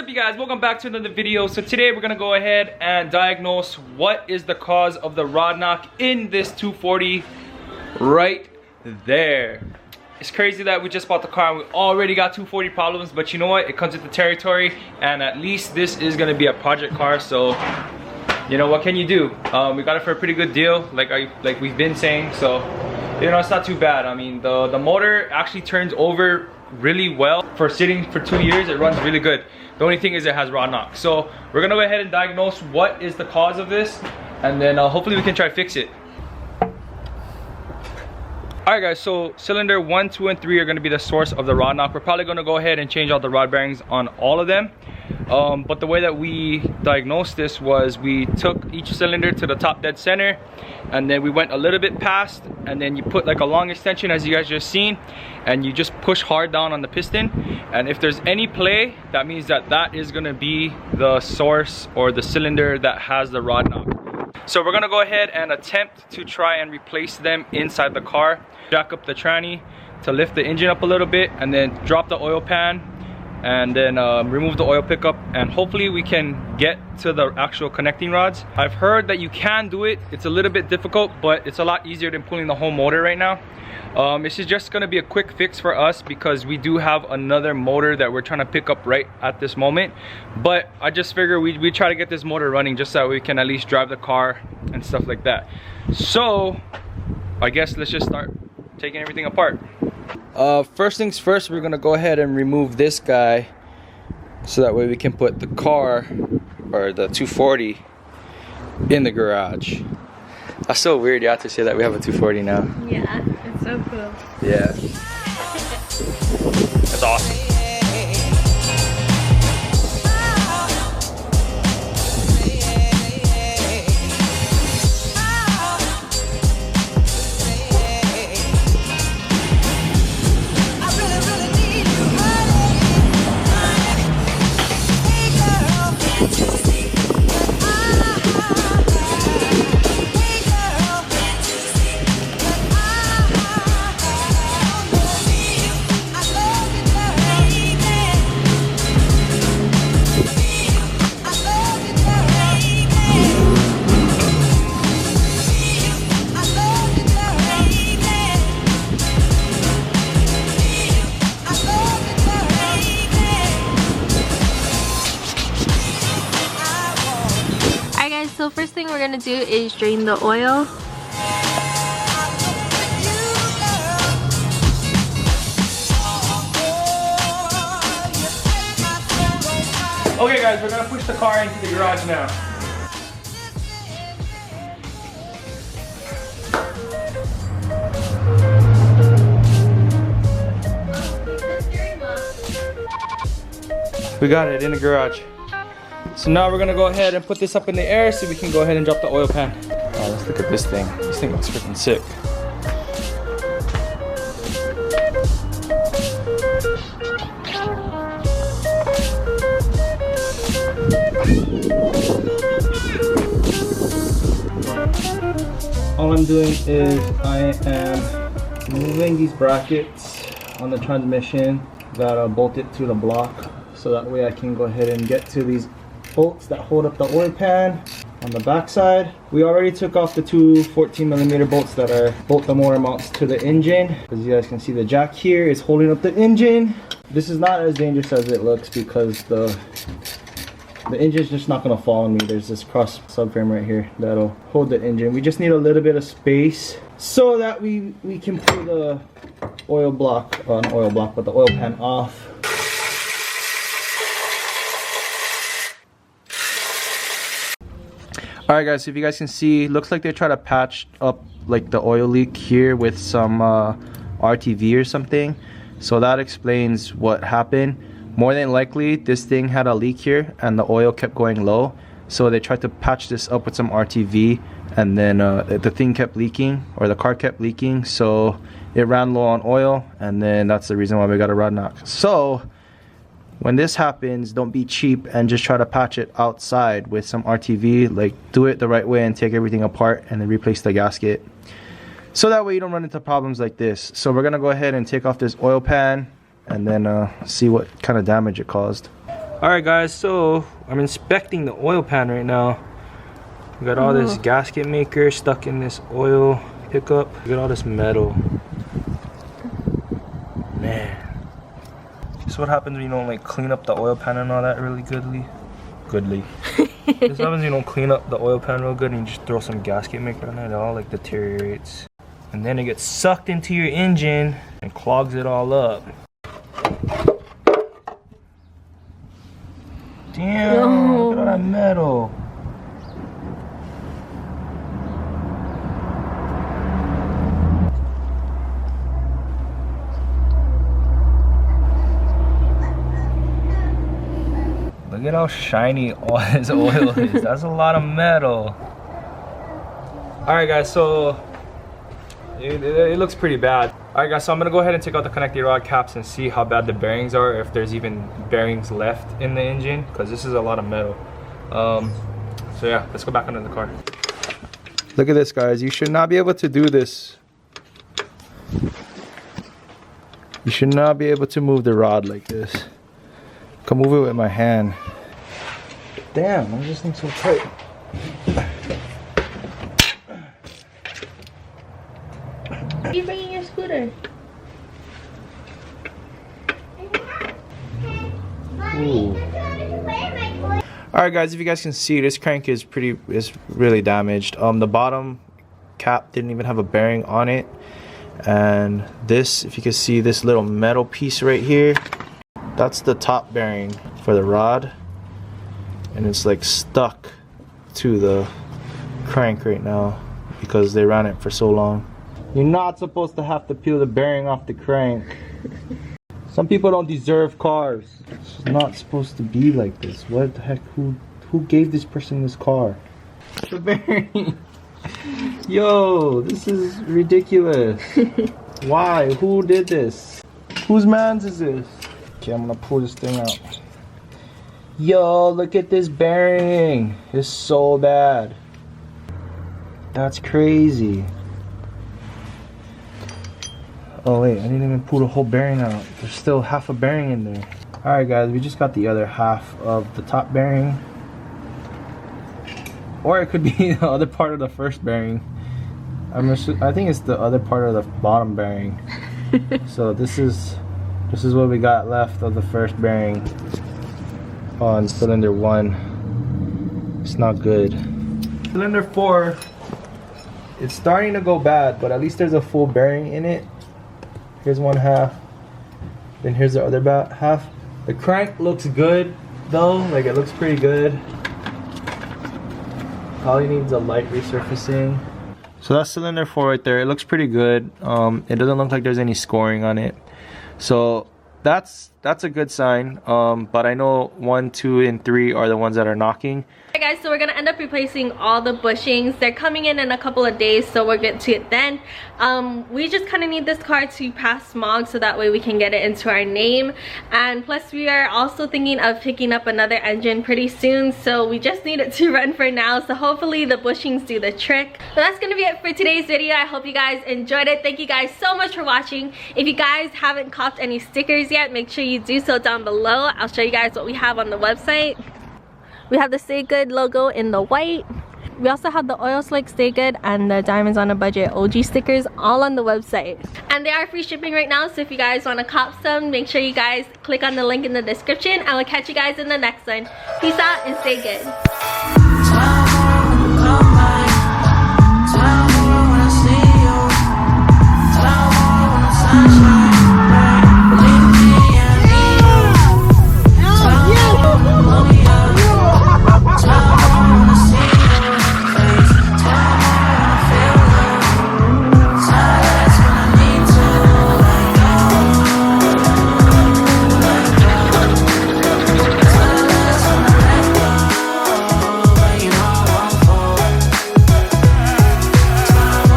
up, you guys? Welcome back to another video. So today we're gonna go ahead and diagnose what is the cause of the rod knock in this 240 right there. It's crazy that we just bought the car and we already got 240 problems, but you know what? It comes with the territory, and at least this is gonna be a project car, so you know, what can you do? We got it for a pretty good deal, like we've been saying, so you know, it's not too bad. I mean, the motor actually turns over really well for sitting for 2 years. It runs really good. The only thing is it has rod knock. So we're gonna go ahead and diagnose what is the cause of this, and then hopefully we can try to fix it. Alright guys, so cylinder 1, 2, and 3 are going to be the source of the rod knock. We're probably going to go ahead and change out the rod bearings on all of them. But the way that we diagnosed this was we took each cylinder to the top dead center, and then we went a little bit past, and then you put like a long extension as you guys just seen, and you just push hard down on the piston, and if there's any play, that means that that is going to be the source or the cylinder that has the rod knock. So we're gonna go ahead and attempt to try and replace them inside the car. Jack up the tranny to lift the engine up a little bit, and then drop the oil pan, and then remove the oil pickup, and hopefully we can get to the actual connecting rods. I've heard that you can do it. It's a little bit difficult, but it's a lot easier than pulling the whole motor right now. This is just gonna be a quick fix for us because we do have another motor that we're trying to pick up right at this moment. But I just figure we try to get this motor running just so that we can at least drive the car and stuff like that. So I guess let's just start taking everything apart. First things first, we're gonna go ahead and remove this guy so that way we can put the car, or the 240, in the garage. That's so weird, you have to say that we have a 240 now. Yeah, it's so cool. Yeah. That's awesome. So first thing we're gonna do is drain the oil. Okay guys, we're gonna push the car into the garage now. We got it in the garage. So now we're gonna go ahead and put this up in the air so we can go ahead and drop the oil pan. Oh, let's look at this thing. This thing looks freaking sick. All I'm doing is I am removing these brackets on the transmission that are bolted to the block, so that way I can go ahead and get to these bolts that hold up the oil pan on the back side. We already took off the two 14mm bolts that are bolt the motor mounts to the engine. As you guys can see, the jack here is holding up the engine. This is not as dangerous as it looks because the engine's just not gonna fall on me. There's this cross subframe right here that'll hold the engine. We just need a little bit of space so that we can pull the oil block, not oil block, but the oil pan off. Alright guys, so if you guys can see, looks like they try to patch up like the oil leak here with some RTV or something. So that explains what happened. More than likely, this thing had a leak here and the oil kept going low. So they tried to patch this up with some RTV, and then the thing kept leaking, or the car kept leaking. So it ran low on oil, and then that's the reason why we got a rod knock. So when this happens, don't be cheap and just try to patch it outside with some RTV. Like, do it the right way and take everything apart and then replace the gasket, so that way you don't run into problems like this. So we're gonna go ahead and take off this oil pan and then see what kind of damage it caused. Alright guys, so I'm inspecting the oil pan right now. We got all this gasket maker stuck in this oil pickup. We got all this metal. Man. This is what happens when you don't like clean up the oil pan and all that really goodly. This happens when you don't clean up the oil pan real good and you just throw some gasket maker on it. It all like deteriorates. And then it gets sucked into your engine and clogs it all up. Damn, look at all that metal. Look at how shiny all this oil is. That's a lot of metal. Alright guys, so it looks pretty bad. Alright guys, so I'm gonna go ahead and take out the connecting rod caps and see how bad the bearings are, if there's even bearings left in the engine, because this is a lot of metal. So yeah, let's go back under the car. Look at this guys, you should not be able to do this. You should not be able to move the rod like this. I can move it with my hand. Damn, why is this thing so tight? Are you bringing your scooter? Alright guys, if you guys can see, this crank is really damaged. The bottom cap didn't even have a bearing on it. And this, if you can see this little metal piece right here, that's the top bearing for the rod. And it's like stuck to the crank right now because they ran it for so long. You're not supposed to have to peel the bearing off the crank. Some people don't deserve cars. It's not supposed to be like this. What the heck? Who gave this person this car? The bearing. Yo, this is ridiculous. Why? Who did this? Whose man's is this? Okay, I'm gonna pull this thing out. Yo, look at this bearing. It's so bad. That's crazy. Oh wait, I didn't even pull the whole bearing out. There's still half a bearing in there. Alright guys, we just got the other half of the top bearing. Or it could be the other part of the first bearing. I think it's the other part of the bottom bearing. So this is what we got left of the first bearing on cylinder 1. It's not good. Cylinder 4, it's starting to go bad, but at least there's a full bearing in it. Here's one half, then here's the other half. The crank looks good though, like it looks pretty good. Probably needs a light resurfacing. So that's cylinder 4 right there. It looks pretty good. It doesn't look like there's any scoring on it. So that's a good sign. But I know 1, 2, and 3 are the ones that are knocking. Alright guys, so we're gonna end up replacing all the bushings. They're coming in a couple of days, so we'll get to it then. We just kind of need this car to pass smog so that way we can get it into our name. And plus we are also thinking of picking up another engine pretty soon, so we just need it to run for now. So hopefully the bushings do the trick. But that's gonna be it for today's video. I hope you guys enjoyed it. Thank you guys so much for watching. If you guys haven't copped any stickers yet, make sure you do so down below. I'll show you guys what we have on the website. We have the Stay Good logo in the white. We also have the Oil Slick Stay Good and the Diamonds on a Budget OG stickers all on the website. And they are free shipping right now, so if you guys want to cop some, make sure you guys click on the link in the description. And we'll catch you guys in the next one. Peace out and stay good.